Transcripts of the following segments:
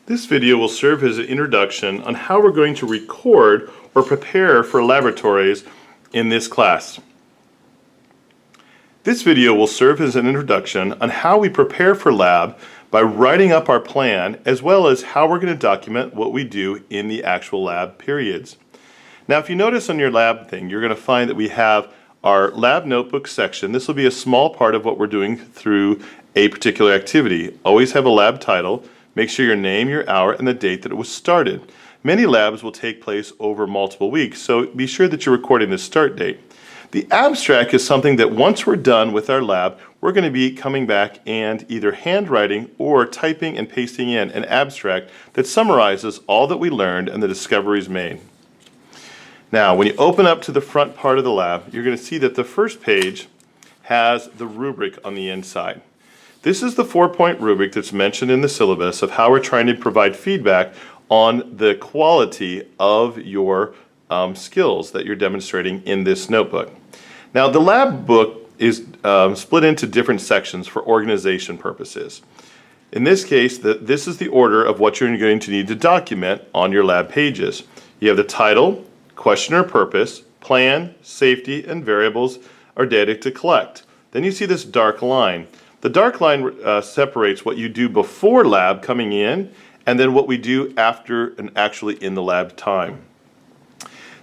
This video will serve as an introduction on how we're going to record or prepare for laboratories in this class. This video will serve as an introduction on how we prepare for lab by writing up our plan, as well as how we're going to document what we do in the actual lab periods. Now, if you notice on your lab thing, you're going to find that we have our lab notebook section. This will be a small part of what we're doing through a particular activity. Always have a lab title. Make sure your name, your hour, and the date that it was started. Many labs will take place over multiple weeks, so be sure that you're recording the start date. The abstract is something that once we're done with our lab, we're going to be coming back and either handwriting or typing and pasting in an abstract that summarizes all that we learned and the discoveries made. Now, when you open up to the front part of the lab, you're going to see that the first page has the rubric on the inside. This is the 4-point rubric that's mentioned in the syllabus of how we're trying to provide feedback on the quality of your skills that you're demonstrating in this notebook. Now, the lab book is split into different sections for organization purposes. In this case, this is the order of what you're going to need to document on your lab pages. You have the title, question or purpose, plan, safety, and variables or data to collect. Then you see this dark line. The dark line separates what you do before lab coming in and then what we do after and actually in the lab time.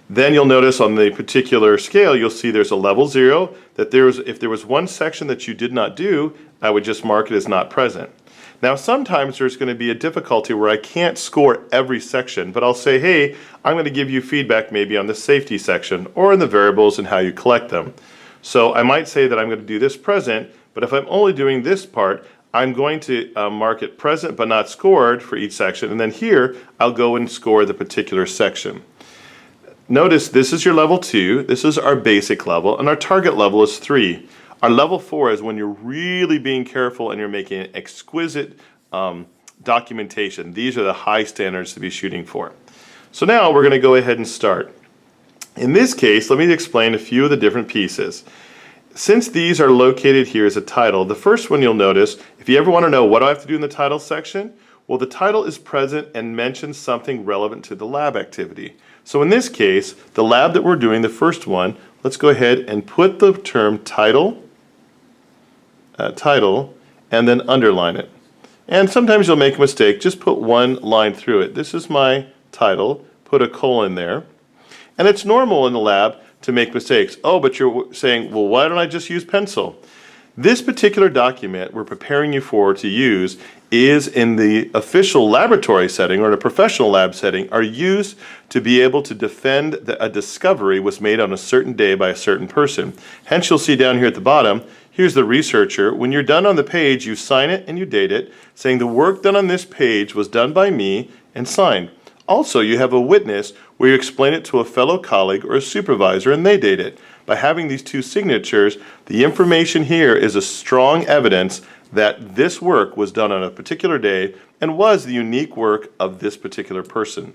Then you'll notice on the particular scale, you'll see there's a level 0, that if there was one section that you did not do, I would just mark it as not present. Now, sometimes there's going to be a difficulty where I can't score every section, but I'll say, hey, I'm going to give you feedback maybe on the safety section or in the variables and how you collect them. So I might say that I'm going to do this present, but if I'm only doing this part, I'm going to mark it present but not scored for each section, and then here I'll go and score the particular section. Notice this is your level 2, this is our basic level, and our target level is 3. Our level 4 is when you're really being careful and you're making an exquisite documentation. These are the high standards to be shooting for. So now we're going to go ahead and start. In this case, let me explain a few of the different pieces. Since these are located here as a title, the first one you'll notice, if you ever want to know what do I have to do in the title section, well, the title is present and mentions something relevant to the lab activity. So in this case, the lab that we're doing, the first one, let's go ahead and put the term title, and then underline it. And sometimes you'll make a mistake, just put one line through it. This is my title, put a colon there. And it's normal in the lab to make mistakes. Oh, but you're saying, well, why don't I just use pencil? This particular document we're preparing you for to use is in the official laboratory setting or in a professional lab setting are used to be able to defend that a discovery was made on a certain day by a certain person. Hence, you'll see down here at the bottom, here's the researcher. When you're done on the page, you sign it and you date it, saying the work done on this page was done by me and signed. Also, you have a witness where you explain it to a fellow colleague or a supervisor and they date it. By having these two signatures, the information here is a strong evidence that this work was done on a particular day and was the unique work of this particular person.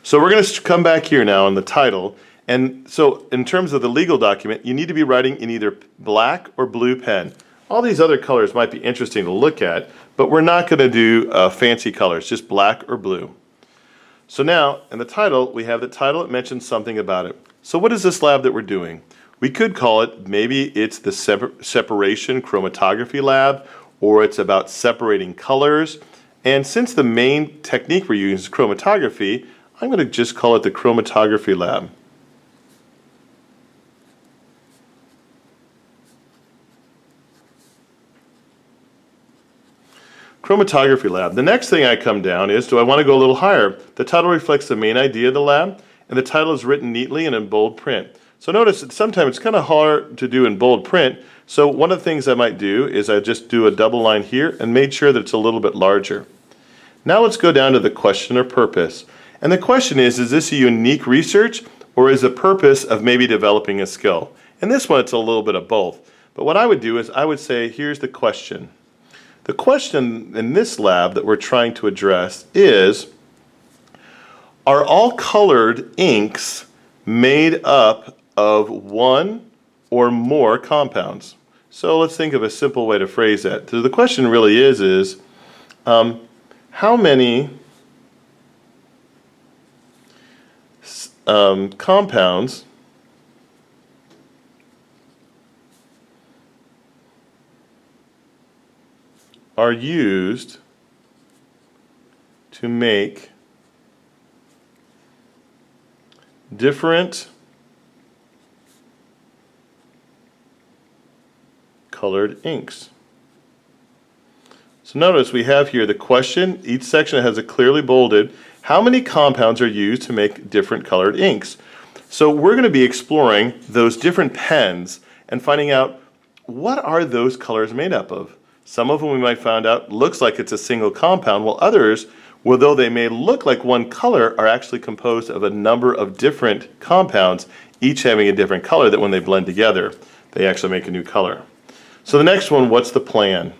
So we're going to come back here now on the title. And so in terms of the legal document, you need to be writing in either black or blue pen. All these other colors might be interesting to look at, but we're not going to do fancy colors, just black or blue. So now, in the title, we have the title, it mentions something about it. So what is this lab that we're doing? We could call it, maybe it's the separation chromatography lab, or it's about separating colors. And since the main technique we're using is chromatography, I'm going to just call it the chromatography lab. Chromatography lab. The next thing I come down is, do I want to go a little higher? The title reflects the main idea of the lab, and the title is written neatly and in bold print. So notice that sometimes it's kind of hard to do in bold print, so one of the things I might do is I just do a double line here and made sure that it's a little bit larger. Now let's go down to the question or purpose. And the question is this a unique research or is the purpose of maybe developing a skill? In this one it's a little bit of both. But what I would do is I would say, here's the question. The question in this lab that we're trying to address is, are all colored inks made up of one or more compounds? So let's think of a simple way to phrase that. So the question really is how many compounds are used to make different colored inks. So notice we have here the question. Each section has a clearly bolded how many compounds are used to make different colored inks. So we're going to be exploring those different pens and finding out what are those colors made up of. Some of them we might find out looks like it's a single compound, while others, although they may look like one color, are actually composed of a number of different compounds, each having a different color that when they blend together, they actually make a new color. So the next one, what's the plan?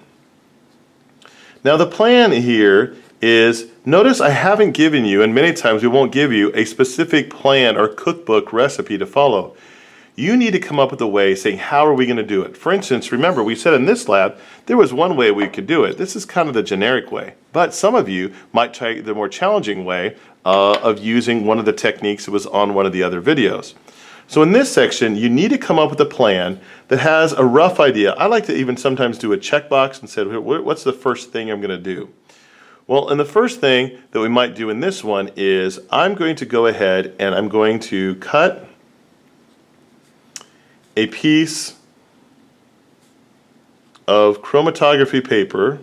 Now the plan here is, notice I haven't given you, and many times we won't give you, a specific plan or cookbook recipe to follow. You need to come up with a way saying, how are we going to do it? For instance, remember we said in this lab, there was one way we could do it. This is kind of the generic way. But some of you might try the more challenging way of using one of the techniques that was on one of the other videos. So in this section, you need to come up with a plan that has a rough idea. I like to even sometimes do a checkbox and say, what's the first thing I'm going to do? Well, and the first thing that we might do in this one is I'm going to go ahead and I'm going to cut a piece of chromatography paper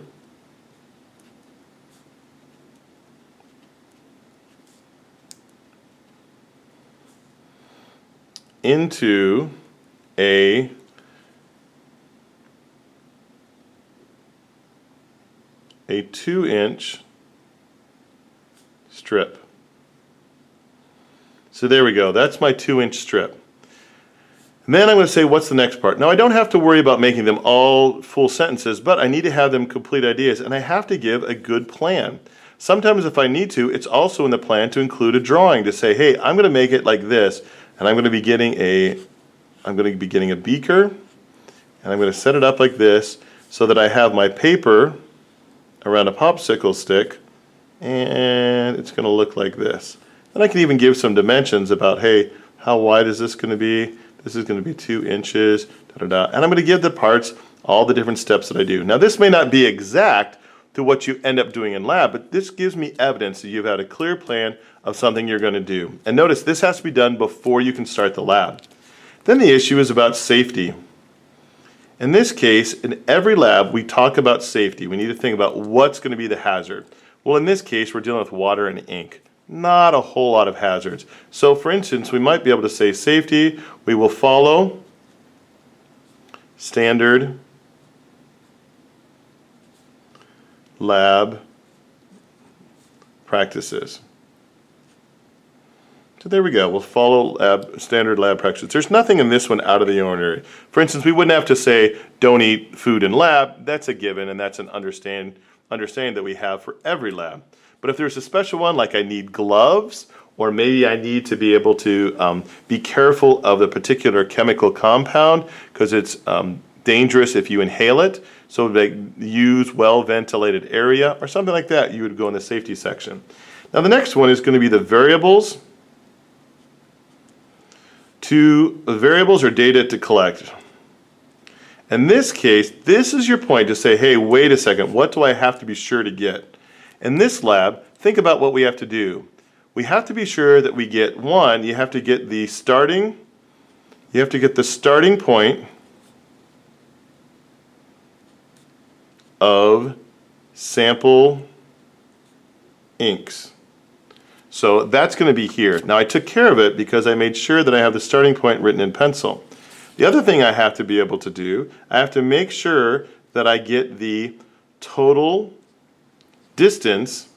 into a a 2-inch strip. So there we go, that's my 2-inch strip. And then I'm going to say, what's the next part? Now I don't have to worry about making them all full sentences, but I need to have them complete ideas, and I have to give a good plan. Sometimes if I need to, it's also in the plan to include a drawing to say, hey, I'm going to make it like this, and I'm going to be getting a beaker, and I'm going to set it up like this so that I have my paper around a popsicle stick, and it's going to look like this. And I can even give some dimensions about, hey, how wide is this going to be? This is going to be 2 inches, and I'm going to give the parts all the different steps that I do. Now this may not be exact to what you end up doing in lab, but this gives me evidence that you've had a clear plan of something you're going to do. And notice this has to be done before you can start the lab. Then the issue is about safety. In this case, in every lab we talk about safety. We need to think about what's going to be the hazard. Well, in this case we're dealing with water and ink. Not a whole lot of hazards. So for instance, we might be able to say safety, we will follow standard lab practices. So there we go, we'll follow standard lab practices. There's nothing in this one out of the ordinary. For instance, we wouldn't have to say don't eat food in lab. That's a given, and that's an understanding that we have for every lab. But if there's a special one, like I need gloves, or maybe I need to be able to be careful of the particular chemical compound because it's dangerous if you inhale it, so they use well-ventilated area or something like that, you would go in the safety section. Now the next one is going to be the variables or data to collect. In this case, this is your point to say, hey, wait a second, what do I have to be sure to get? In this lab, think about what we have to do. We have to be sure that we get, one, you have to get the starting point of sample inks. So that's going to be here. Now I took care of it because I made sure that I have the starting point written in pencil. The other thing I have to be able to do, I have to make sure that I get the total distance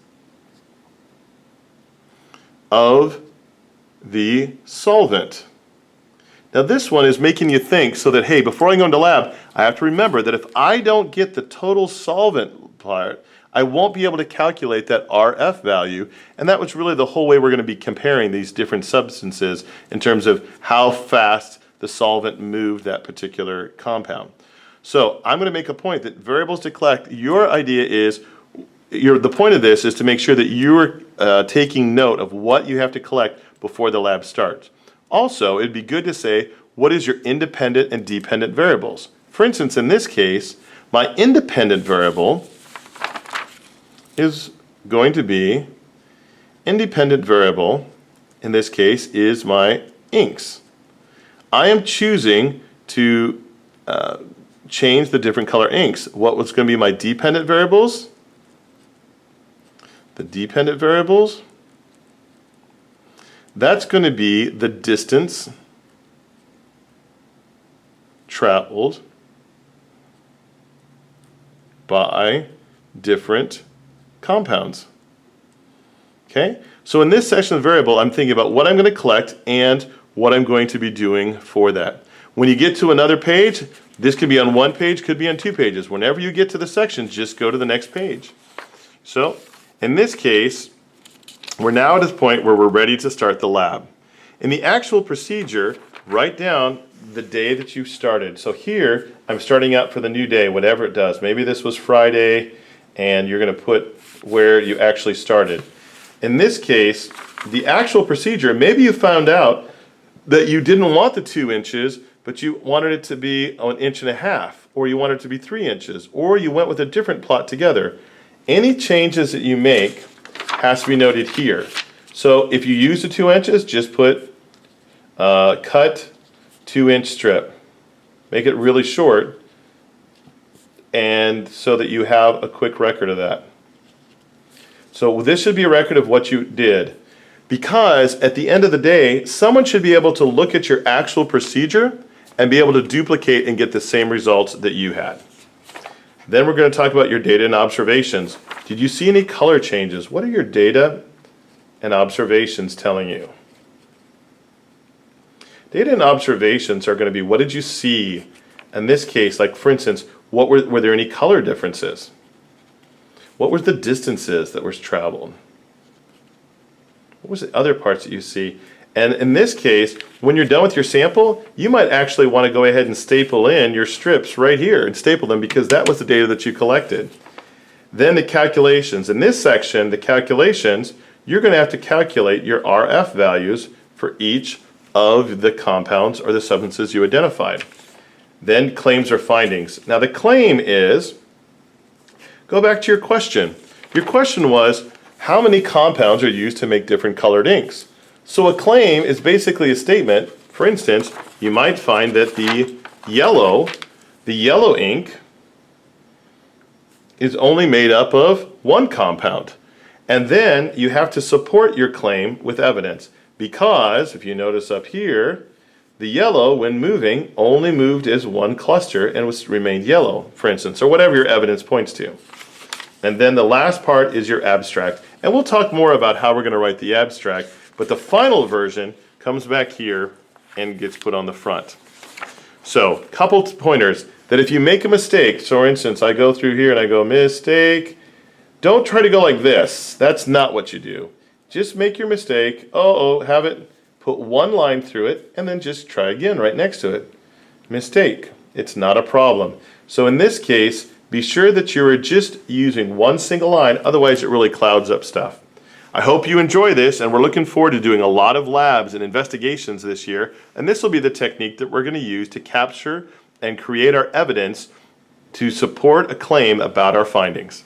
of the solvent. Now this one is making you think so that, hey, before I go into lab, I have to remember that if I don't get the total solvent part, I won't be able to calculate that RF value, and that was really the whole way we're going to be comparing these different substances in terms of how fast the solvent moved that particular compound. So I'm going to make a point that variables to collect, your idea is the point of this is to make sure that you're taking note of what you have to collect before the lab starts. Also, it'd be good to say, what is your independent and dependent variables? For instance, in this case, my independent variable is going to be, independent variable in this case is my inks. I am choosing to change the different color inks. What was going to be my dependent variables? The dependent variables, that's going to be the distance traveled by different compounds. Okay? So in this section of the variable, I'm thinking about what I'm going to collect and what I'm going to be doing for that. When you get to another page, this could be on one page, could be on 2 pages. Whenever you get to the section, just go to the next page. So in this case, we're now at this point where we're ready to start the lab. In the actual procedure, write down the day that you started. So here, I'm starting out for the new day, whatever it does. Maybe this was Friday, and you're going to put where you actually started. In this case, the actual procedure, maybe you found out that you didn't want the 2 inches, but you wanted it to be 1.5 inches, or you wanted it to be 3 inches, or you went with a different plot together. Any changes that you make has to be noted here. So if you use the 2 inches, just put cut 2-inch strip. Make it really short, and so that you have a quick record of that. So this should be a record of what you did, because at the end of the day, someone should be able to look at your actual procedure and be able to duplicate and get the same results that you had. Then we're going to talk about your data and observations. Did you see any color changes? What are your data and observations telling you? Data and observations are going to be, what did you see? In this case, like for instance, were there any color differences? What were the distances that was traveled? What was the other parts that you see? And in this case, when you're done with your sample, you might actually want to go ahead and staple in your strips right here and staple them, because that was the data that you collected. Then the calculations. In this section, the calculations, you're going to have to calculate your RF values for each of the compounds or the substances you identified. Then claims or findings. Now the claim is, go back to your question. Your question was, how many compounds are used to make different colored inks? So a claim is basically a statement. For instance, you might find that the yellow ink is only made up of 1 compound. And then you have to support your claim with evidence, because if you notice up here, the yellow, when moving, only moved as 1 cluster and remained yellow, for instance, or whatever your evidence points to. And then the last part is your abstract. And we'll talk more about how we're going to write the abstract, but the final version comes back here and gets put on the front. So, couple pointers, that if you make a mistake, so for instance, I go through here and I go, mistake, don't try to go like this. That's not what you do. Just make your mistake, have it, put 1 line through it, and then just try again right next to it. Mistake. It's not a problem. So in this case, be sure that you're just using 1 single line, otherwise it really clouds up stuff. I hope you enjoy this, and we're looking forward to doing a lot of labs and investigations this year, and this will be the technique that we're going to use to capture and create our evidence to support a claim about our findings.